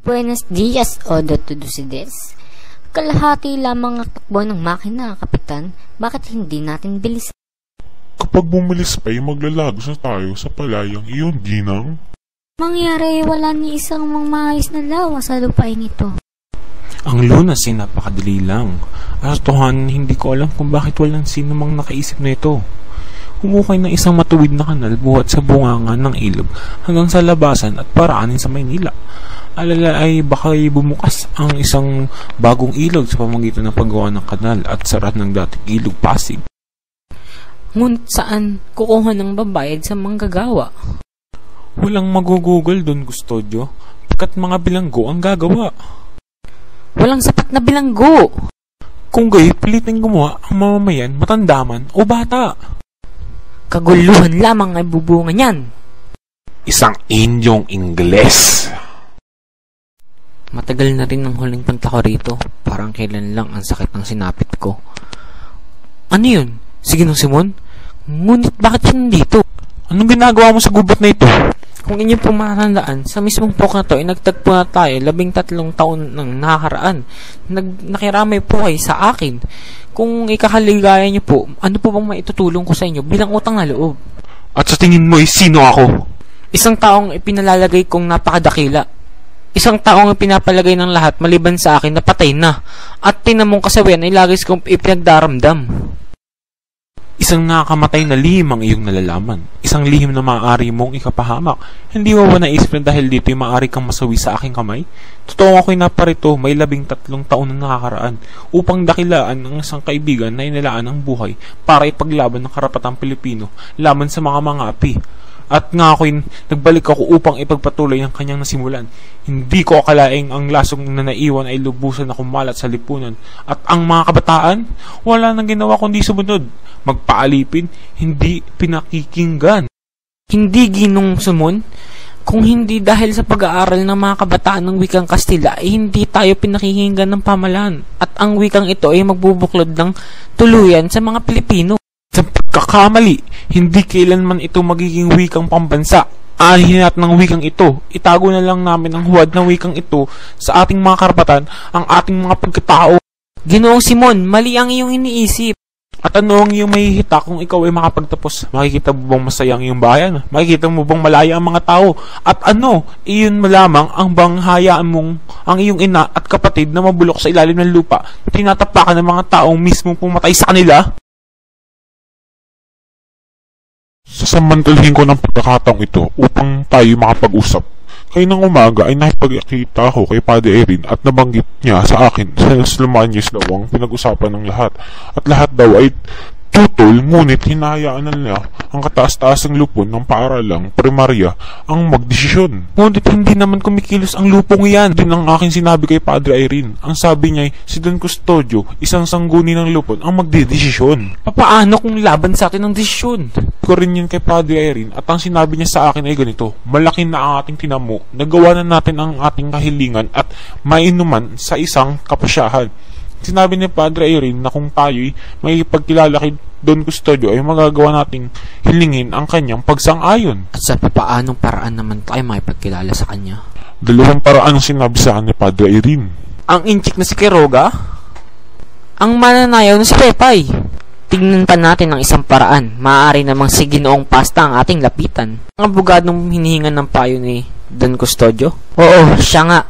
Buenos dias, Odo Tudusides. Kalahati lamang ang takbo ng makina, Kapitan. Bakit hindi natin bilisan? Kapag bumilis pa'y maglalagos na tayo sa palayang iyon, Ginang. Mangyari wala ni isang maayos na lawa sa lupain ito. Ang lunas ay napakadali lang. Artohan, hindi ko alam kung bakit walang sino mang nakaisip na ito. Humukay ng isang matuwid na kanal buhat sa bunganga ng ilog hanggang sa labasan at paraanin sa Maynila. Alala ay baka bumukas ang isang bagong ilog sa pamamagitan ng paggawa ng kanal at sarat ng dating ilog Pasig. Ngunit saan kukuha ng babayad sa manggagawa? Walang magugugol doon, Custodio, pagkat mga bilanggo ang gagawa. Walang sapat na bilanggo. Kung gayon, pilitin gumawa ang mamamayan, matandaman o bata. Kaguluhan lamang ay bubunga niyan. Isang Inyong Ingles. Matagal na rin ang huling punta ko rito. Parang kailan lang ang sakit ng sinapit ko. Ano yun? Sige nung Simon? Ngunit bakit siya nandito? Anong ginagawa mo sa gubat na ito? Kung inyo pong matandaan, sa mismong pok na to ay nagtagpo na tayo 13 taon nang nakakaraan. Nakiramay po kayo sa akin. Kung ikakaligaya niyo po, ano po bang maitutulong ko sa inyo bilang utang na loob? At sa tingin mo sino ako? Isang taong ipinalalagay kong napakadakila. Isang taong pinapalagay ng lahat maliban sa akin na patay na. At tinamong kasawian ay lagis kong ipinagdaramdam. Isang nakakamatay na lihim ang iyong nalalaman. Isang lihim na maaari mong ikapahamak. Hindi mo ba naisip na dahil dito ay maaari kang masawi sa aking kamay? Totoo ako'y naparito may 13 taon na nakakaraan upang dakilaan ang isang kaibigan na inilaan ang buhay para ipaglaban ng karapatang Pilipino laban sa mga api. At nga ako'y nagbalik ako upang ipagpatuloy ang kanyang nasimulan. Hindi ko akalaing ang lasong na naiwan ay lubusan na kumalat sa lipunan. At ang mga kabataan, wala nang ginawa kundi sumunod. Magpaalipin, hindi pinakikinggan. Hindi Ginong Simon? Kung hindi dahil sa pag-aaral ng mga kabataan ng wikang Kastila, ay hindi tayo pinakikinggan ng pamahalaan. At ang wikang ito ay magbubuklod ng tuluyan sa mga Pilipino. Sa pagkakamali, hindi kailanman ito magiging wikang pambansa. Aalihin natin ng wikang ito. Itago na lang namin ang huwad ng wikang ito sa ating mga karapatan, ang ating mga pagkatao. Ginoong Simon, mali ang iyong iniisip. At ano ang iyong mahihita kung ikaw ay makapagtapos? Makikita mo bang masaya ang iyong bayan? Makikita mo bang malaya ang mga tao? At ano, iyon malamang ang bang hayaan mong ang iyong ina at kapatid na mabulok sa ilalim ng lupa, tinatapakan ng mga taong mismong pumatay sa kanila? Sasamantalahin ko ng pagkakataong ito upang tayo makapag-usap. Kaya ng umaga ay nakipagkita ako kay Padre Erin at nabanggit niya sa akin sa Lamanyes daw ang pinag-usapan ng lahat. At lahat daw ay tutol, ngunit hinahayaan na nila ang kataas-taasang lupon ng paaralang primarya ang magdesisyon. Ngunit hindi naman kumikilos ang lupong yan. Din ang aking sinabi kay Padre Irene. Ang sabi niya ay si Don Custodio, isang sangguni ng lupon, ang magdedesisyon. Papaano kung laban sa atin ang desisyon? Ko rin yun kay Padre Irene at ang sinabi niya sa akin ay ganito: malaki na ang ating tinamo, nagawa na natin ang ating kahilingan at mainuman sa isang kapasyahan. Sinabi ni Padre Irene na kung tayo'y may pagkilala kay Don Custodio ay magagawa nating hilingin ang kanyang pagsang-ayon. At sa papaanong paraan naman tayo makipagkilala sa kanya? 2 paraan ang sinabi sa akin ni Padre Irene. Ang inchik na si Quiroga? Ang mananayaw na si Pepay? Tignan pa natin ang isang paraan. Maaari namang si Ginoong Pasta ang ating lapitan. Ang abogadong hinihingan ng payo ni Don Custodio? Oo, siya nga.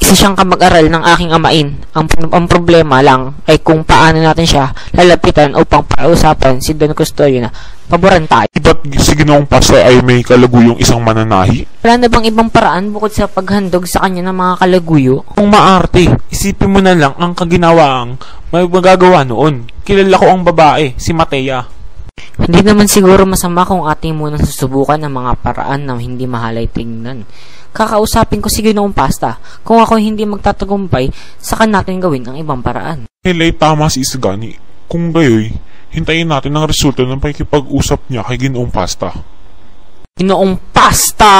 Isa siyang kamag-aral ng aking amain. Ang problema lang ay kung paano natin siya lalapitan upang pausapan si Don Custodio na paboran tayo. Ba't si Ginoong Pasta ay may kalaguyong isang mananahi? Wala na bang ibang paraan bukod sa paghandog sa kanya ng mga kalaguyo? Kung maarte, isipin mo na lang ang kaginawaang may magagawa noon. Kilala ko ang babae, si Matea. Hindi naman siguro masama kung ating munang susubukan ang mga paraan na hindi mahalay tingnan. Kakausapin ko si Ginoong Pasta. Kung ako hindi magtatagumpay, saka natin gawin ang ibang paraan. Hilay tama si Isagani. Kung gayoy, hintayin natin ang resulta ng pakikipag-usap niya kay Ginoong Pasta. Ginoong Pasta!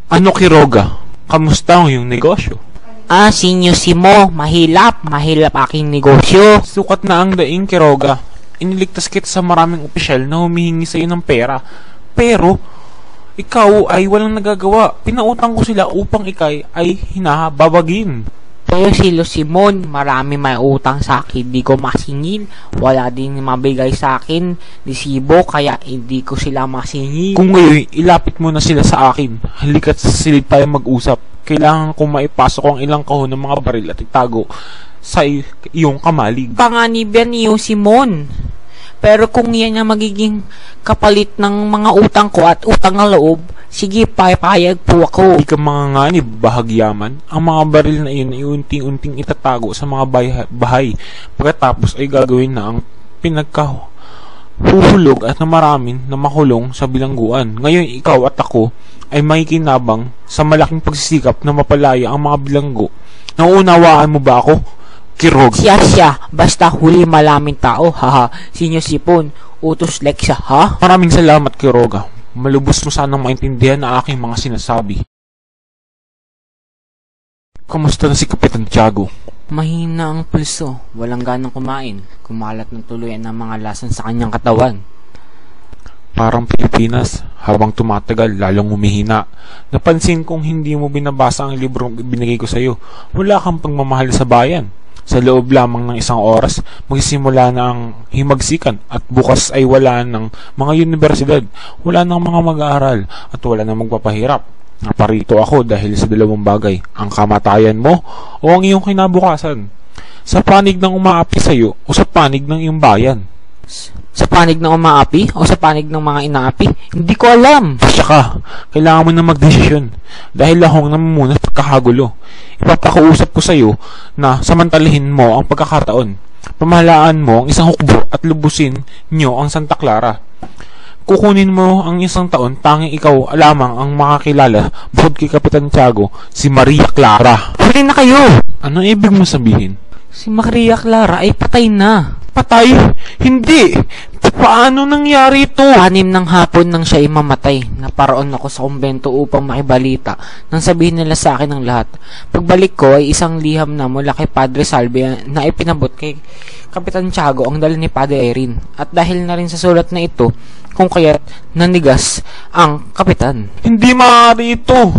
Ano Quiroga? Kamusta ang iyong negosyo? Sinyo Simo, mahilap aking negosyo. Sukat na ang daing Quiroga. Iniligtas kita sa maraming opisyal na humihingi sa iyo ng pera. Pero, Ikaw ay walang nagagawa. Pinautang ko sila upang ikay ay hinahababagin. Pero si Simon, marami may utang sa akin, di ko masingil. Wala din mabigay sa akin, disibo, kaya hindi ko sila masingil. Kung ngayon, ilapit mo na sila sa akin. Halika't sa silid tayo mag-usap. Kailangan kong maipasok ang ilang kahon ng mga baril at itago sa iyong kamalig. Panganib yan ni Simon. Pero kung yan ang magiging kapalit ng mga utang ko at utang ng loob, sige, payag po ako. Hindi ka manganganib, bahagyaman. Ang mga baril na iyon ay unting-unting itatago sa mga bahay. Pagkatapos ay gagawin na ang pinagkahuhulog at na maraming na makulong sa bilangguan. Ngayon, ikaw at ako ay makikinabang sa malaking pagsisikap na mapalaya ang mga bilanggo. Nauunawaan mo ba ako, Kirog? Siya, basta huli malaming tao, haha. Sinyo Sipon, utos like siya, ha? Maraming salamat, Kiroga. Malubos mo sanang maintindihan na aking mga sinasabi. Kamusta na si Kapitan Tiago? Mahina ang pulso, walang ganang kumain. Kumalat ng tuluyan ng mga lason sa kanyang katawan. Parang Pilipinas, habang tumatagal, lalong humihina. Napansin kong hindi mo binabasa ang librong binigay ko sa iyo. Wala kang pagmamahal sa bayan. Sa loob lamang ng isang oras, magsisimula na ang himagsikan at bukas ay wala ng mga universidad, wala ng mga mag-aaral at wala ng magpapahirap. Naparito ako dahil sa dalawang bagay, ang kamatayan mo o ang iyong kinabukasan. Sa panig ng umaapi sa iyo o sa panig ng iyong bayan. Sa panig ng umaapi o sa panig ng mga inaapi? Hindi ko alam. Pasya ka, kailangan mo na magdesisyon dahil akong namumuna sa pagkakagulo. Ipapakausap ko sa iyo na samantalahin mo ang pagkakataon. Pamahalaan mo ang isang hukbo at lubusin nyo ang Santa Clara. Kukunin mo ang isang taon, tanging ikaw lamang ang makakilala bukod kay Kapitan Tiago, si Maria Clara. Huli na kayo! Ano ibig mo sabihin? Si Maria Clara ay patay na. Patay? Hindi! Paano nangyari ito? 6 ng hapon nang siya ay mamatay. Naparoon ako sa kumbento upang makibalita nang sabihin nila sa akin ang lahat. Pagbalik ko ay isang liham na mula kay Padre Salve na ipinabot kay Kapitan Tiago ang dala ni Padre Erin. At dahil na rin sa sulat na ito, kung kaya't nanigas ang kapitan. Hindi maaari ito.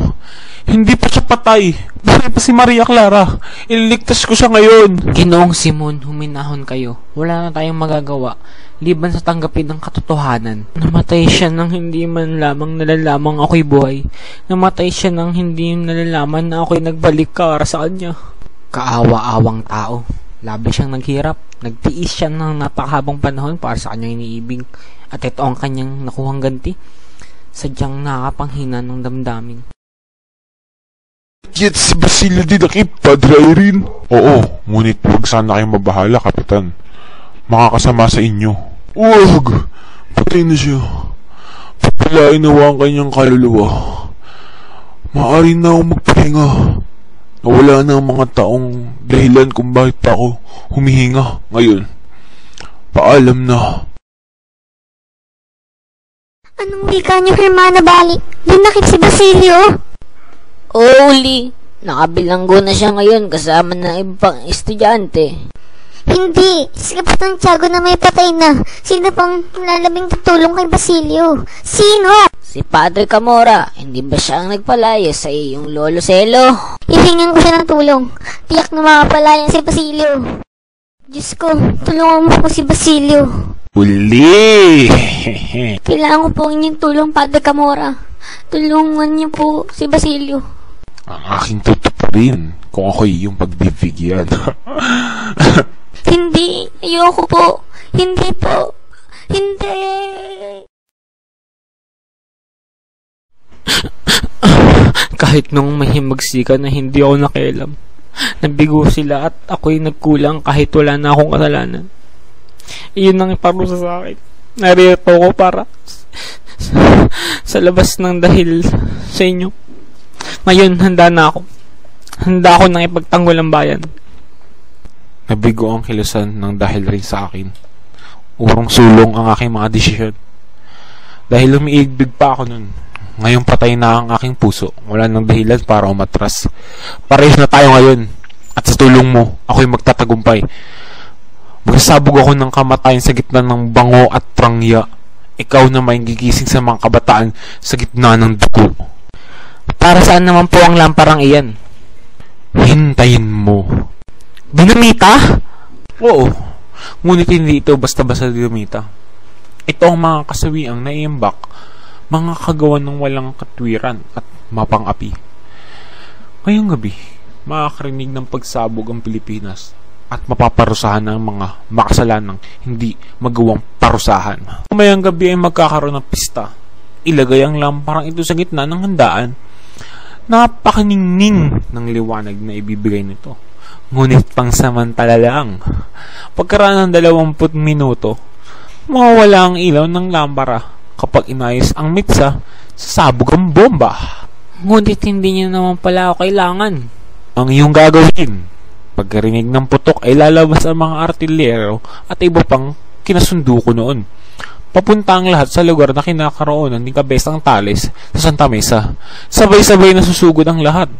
Hindi pa siya patay. Buhay pa si Maria Clara. Ililigtas ko siya ngayon. Ginoong Simon, huminahon kayo. Wala na tayong magagawa. Liban sa tanggapin ng katotohanan. Namatay siya nang hindi man lamang nalalamang ako'y buhay. Namatay siya nang hindi nalalaman na ako'y nagbalik para sa kanya. Kaawa-awang tao. Labi siyang naghirap. Nagtiis siya ng napakahabang panahon para sa kanyang iniibig. At ito ang kanyang nakuhang ganti. Sadyang nakapanghina ng damdamin. Yet si Basilio dinakip, Padre Irene. Oo, ngunit huwag sana kayong mabahala, Kapitan. Makakasama sa inyo. Huwag! Patay na siya. Papalain nawa ang kanyang kaluluwa. Maaari na akong magpahinga. Nawala na ang mga taong dahilan kung bakit pa ako humihinga ngayon. Paalam na. Anong wika niyo, Hermana Balik? Dinakip si Basilio? Uli, nakabilanggo na siya ngayon kasama ng ibang estudyante. Hindi, si Kapitan Tiago na may patay na. Sino pang lalabing tutulong kay Basilio? Sino? Si Padre Camora, hindi ba siya ang nagpalaya sa iyong lolo Selo? Ihingan ko siya ng tulong. Tiyak na makapalayan si Basilio. Diyos ko, tulungan mo po si Basilio. Uli! Kailangan ko po ang inyong tulong, Padre Camora. Tulungan niyo po si Basilio. Ang aking tutuparin kung ako'y iyong pagbibigyan. Hindi, ayoko po. Hindi po. Hindi. Kahit nung may himagsikan na hindi ako nakialam. Nabigo sila at ako'y nagkulang kahit wala na akong kasalanan. Iyon ang iparusa sa akin. Narito ko para sa labas ng dahil sa inyo. Ngayon, handa na ako. Handa ako nang ipagtanggol ang bayan. Nabigo ang kilusan ng dahil rin sa akin. Urong sulong ang aking mga desisyon. Dahil umiigbig pa ako nun. Ngayon patay na ang aking puso. Wala nang dahilan para umatras. Parehas na tayo ngayon. At sa tulong mo, ako'y magtatagumpay. Magsasabog ako ng kamatayan sa gitna ng bango at prangya. Ikaw na may gigising sa mga kabataan sa gitna ng dugo. Para saan naman po ang lamparang iyan? Hintayin mo. Dinamita? Oo, ngunit hindi ito basta-basta dinamita. Ito ang mga kasawiang naiimbak, mga kagawan ng walang katwiran at mapang-api. Ngayong gabi, makakarinig ng pagsabog ang Pilipinas at mapaparusahan ng mga makasalanang hindi magawang parusahan. Mamayang gabi ay magkakaroon ng pista. Ilagay ang lamparang ito sa gitna ng handaan. Napakaningning ng liwanag na ibibigay nito. Ngunit pangsamantala lang. Pagkaraan ng 20 minuto, mawawala ang ilaw ng lampara kapag inayos ang mitsa sa sabog ang bomba. Ngunit hindi niya naman pala ako kailangan. Ang iyong gagawin, pagkarinig ng putok ay lalabas ang mga artilyero at iba pang kinasundo ko noon. Papunta ang lahat sa lugar na kinakaroonan ni Kabestang Tales sa Santa Mesa. Sabay-sabay na susugod ang lahat.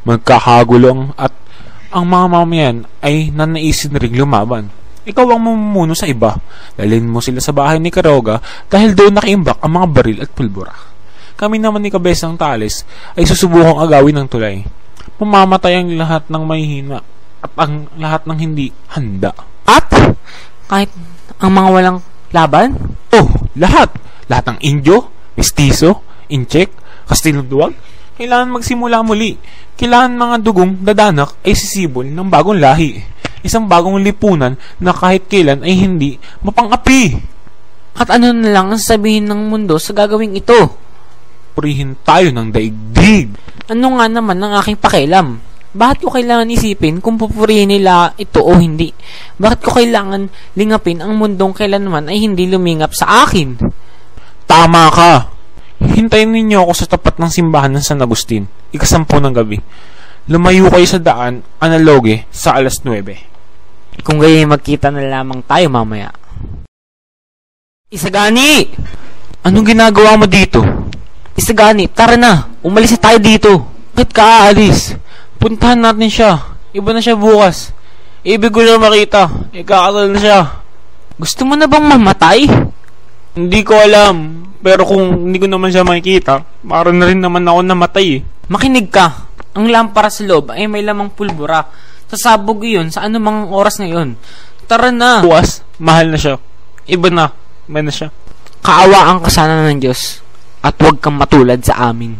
Magkakagulong at ang mga mamayan ay nanaisin ring lumaban. Ikaw ang mamumuno sa iba. Dalhin mo sila sa bahay ni Quiroga dahil doon nakiimbak ang mga baril at pulbura. Kami naman ni Kabestang Tales ay susubukang agawin ng tulay. Mamamatay ang lahat ng mahihina at ang lahat ng hindi handa. At kahit ang mga walang laban? Oh, lahat! Lahat ng Indio, Mestizo, Incheck, Kastilong Duwag, kailangan magsimula muli. Kailangan mga dugong dadanak ay sisibol ng bagong lahi. Isang bagong lipunan na kahit kailan ay hindi mapang-api. At ano na lang ang sabihin ng mundo sa gagawing ito? Purihin tayo ng daigdig. Ano nga naman ang aking pakialam? Bakit ko kailangan isipin kung pupurihin nila ito o hindi? Bakit ko kailangan lingapin ang mundong kailanman ay hindi lumingap sa akin? Tama ka! Hintayin ninyo ako sa tapat ng simbahan ng San Agustin, 10:00 ng gabi. Lumayo kayo sa daan, analoge, sa 9:00. Kung gayon magkita na lamang tayo mamaya. Isagani! Anong ginagawa mo dito? Isagani, tara na! Umalis na tayo dito! Bakit ka aalis? Puntahan natin siya. Iba na siya bukas. Ibig ko na makita. Ikakasal na siya. Gusto mo na bang mamatay? Hindi ko alam. Pero kung hindi ko naman siya makikita, para na rin naman ako namatay eh. Makinig ka. Ang lampara sa loob ay may lamang pulbura. Sasabog iyon sa anumang oras na iyon. Tara na! Bukas, mahal na siya. Iba na. May na siya. Kaawaan ka sana ng Diyos. At huwag kang matulad sa amin.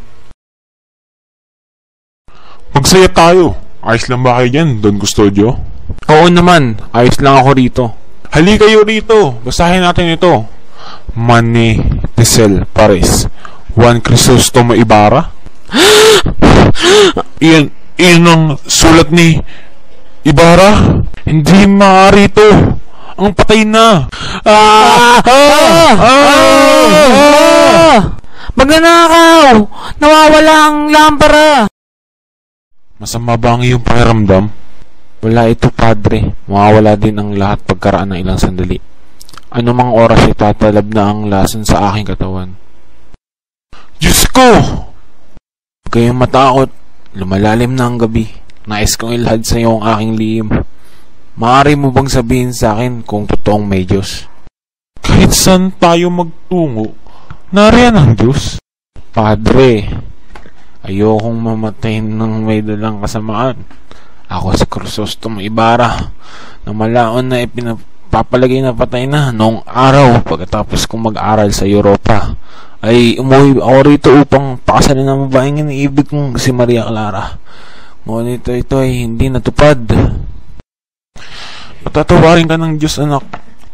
Magsaya tayo. Ayos lang ba kayo dyan, Don Custodio? Oo naman. Ayos lang ako rito. Hali kayo rito. Basahin natin ito. Mane Tesel Pares, Juan Crisostomo Ibarra. Iyan ang sulat ni Ibarra. Hindi maaari ito. Ang patay na. Magnanakaw! Nawawala ang lampara! Masama ba ang iyong pakiramdam? Wala ito, padre. Mawawala din ang lahat pagkaraan ng ilang sandali. Anumang oras itatalab na ang lason sa aking katawan. Diyos ko! Huwag kayong matakot. Lumalalim na ang gabi. Nais kong ilahad sa iyo ang aking lihim. Maaari mo bang sabihin sa akin kung totoong may Diyos? Kahit saan tayo magtungo, nariyan ang Diyos. Padre, ayokong mamatay ng may dalang kasamaan. Ako si Crisostomo Ibarra na malaon na ipinapalagay na patay na noong araw pagkatapos kong mag-aral sa Europa. Ay umuwi ako rito upang pakasalan ng babaeng iniibig kong si Maria Clara. Ngunit ito ay hindi natupad. Patatawarin ka ng Diyos, anak.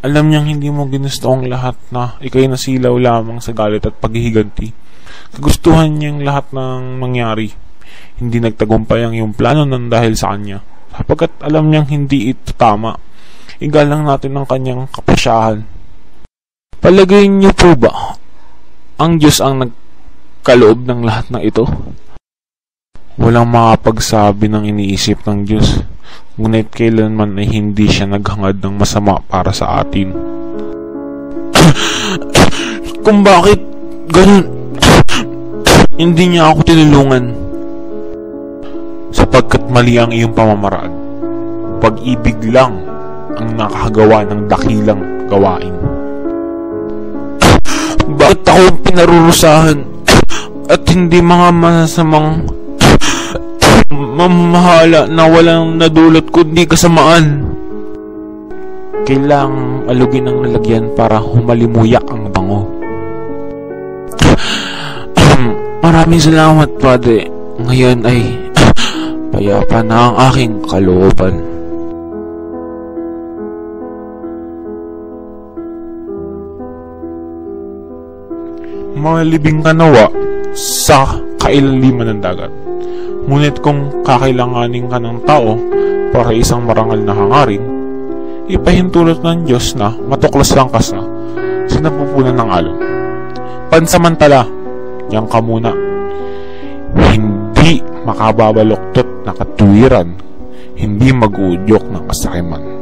Alam niyang hindi mo ginusto ang lahat na ikay nasilaw lamang sa galit at paghihiganti. Kagustuhan niyang lahat ng mangyari. Hindi nagtagumpay ang iyong plano nang dahil sa kanya. Sapagkat alam niyang hindi ito tama. Igalang natin ang kanyang kapasyahan. Palagay niyo po ba ang Diyos ang nagkaloob ng lahat ng ito? Walang makapagsabi ng iniisip ng Diyos. Ngunit kailanman ay hindi siya naghangad ng masama para sa atin. Kung bakit ganun, hindi niya ako tinulungan. Sapagkat mali ang iyong pamamaraan. Pag-ibig lang ang nakakagawa ng dakilang gawain. Bakit ako pinarurusahan at hindi mga masasamang mamahala na walang nadulot kundi kasamaan? Kailangang alugin ang lalagyan para humalimuyak ang bango. Maraming salamat, Padre. Ngayon ay payapa na ang aking kalooban. Malibing ka nawa sa kailaliman ng dagat. Ngunit kung kakailanganin ka ng tao para isang marangal na hangarin, ipahintulot ng Diyos na matuklas lang ka sa sinapupunan ng alon. Pansamantala, yan ka muna. Hindi makababaluktot na katuwiran, hindi mag-uudyok ng kasakiman.